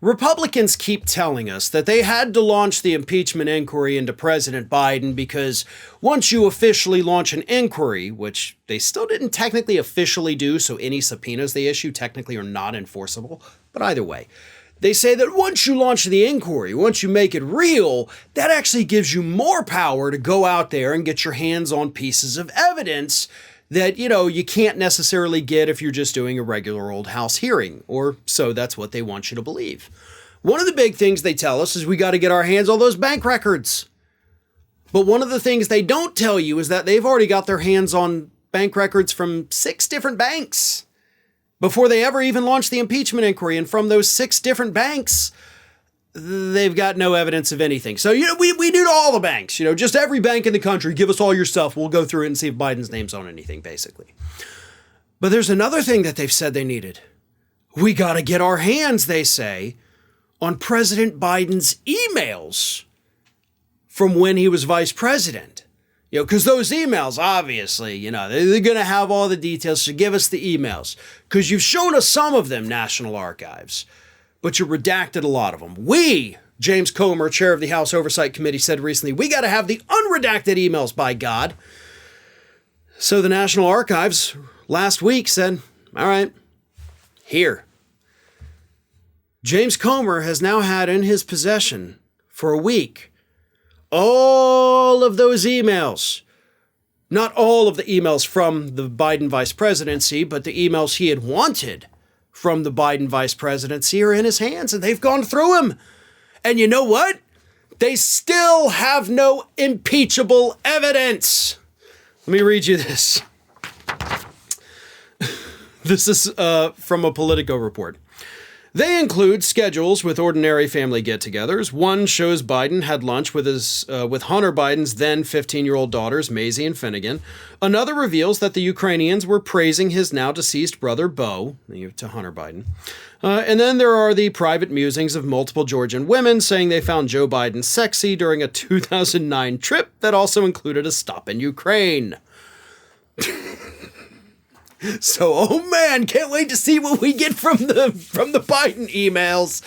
Republicans keep telling us that they had to launch the impeachment inquiry into President Biden because once you officially launch an inquiry, which they still didn't technically officially do, so any subpoenas they issue technically are not enforceable, but either way, they say that once you launch the inquiry, once you make it real, that actually gives you more power to go out there and get your hands on pieces of evidence that, you can't necessarily get if you're just doing a regular old House hearing, or so that's what they want you to believe. One of the big things they tell us is we got to get our hands on those bank records. But one of the things they don't tell you is that they've already got their hands on bank records from 6 different banks before they ever even launched the impeachment inquiry. And from those 6 different banks, they've got no evidence of anything. So, we need all the banks, just every bank in the country, give us all your stuff. We'll go through it and see if Biden's name's on anything, basically. But there's another thing that they've said they needed. We got to get our hands, they say, on President Biden's emails from when he was vice president. Because those emails, obviously, they're going to have all the details. So give us the emails. Because you've shown us some of them, National Archives. But you redacted a lot of them. James Comer, chair of the House Oversight Committee, said recently, we got to have the unredacted emails, by God. So the National Archives last week said, all right, here. James Comer has now had in his possession for a week all of those emails. Not all of the emails from the Biden vice presidency, but the emails he had wanted from the Biden vice presidency are in his hands, and they've gone through him. And you know what? They still have no impeachable evidence. Let me read you this. This is from a Politico report. They include schedules with ordinary family get-togethers. One shows Biden had lunch with Hunter Biden's then 15-year-old daughters, Maisie and Finnegan. Another reveals that the Ukrainians were praising his now deceased brother, Beau, to Hunter Biden. And then there are the private musings of multiple Georgian women saying they found Joe Biden sexy during a 2009 trip that also included a stop in Ukraine. So, oh man, can't wait to see what we get from the Biden emails.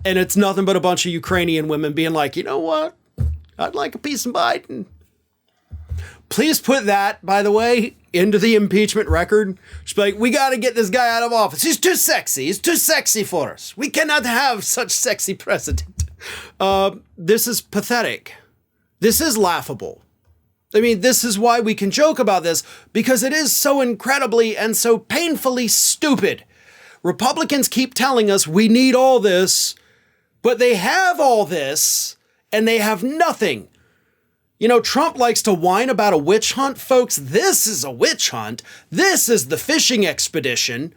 And it's nothing but a bunch of Ukrainian women being like, you know what? I'd like a piece of Biden. Please put that, by the way, into the impeachment record. Just be like, we got to get this guy out of office. He's too sexy. He's too sexy for us. We cannot have such sexy president. This is pathetic. This is laughable. I mean, this is why we can joke about this, because it is so incredibly and so painfully stupid. Republicans keep telling us we need all this, but they have all this and they have nothing. Trump likes to whine about a witch hunt. Folks, this is a witch hunt. This is the fishing expedition.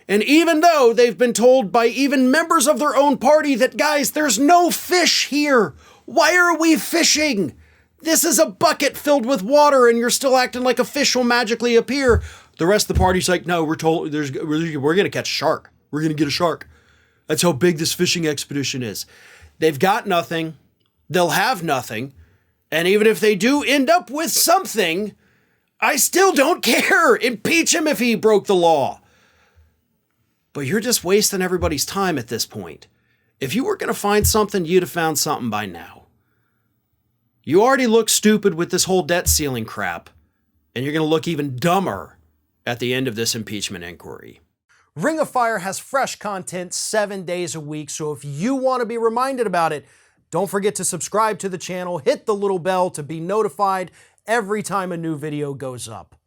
And even though they've been told by even members of their own party that, guys, there's no fish here. Why are we fishing? This is a bucket filled with water and you're still acting like a fish will magically appear. The rest of the party's like, no, we're going to catch a shark. We're going to get a shark. That's how big this fishing expedition is. They've got nothing. They'll have nothing. And even if they do end up with something, I still don't care. Impeach him if he broke the law. But you're just wasting everybody's time at this point. If you were going to find something, you'd have found something by now. You already look stupid with this whole debt ceiling crap, and you're going to look even dumber at the end of this impeachment inquiry. Ring of Fire has fresh content 7 days a week, so if you want to be reminded about it, don't forget to subscribe to the channel, hit the little bell to be notified every time a new video goes up.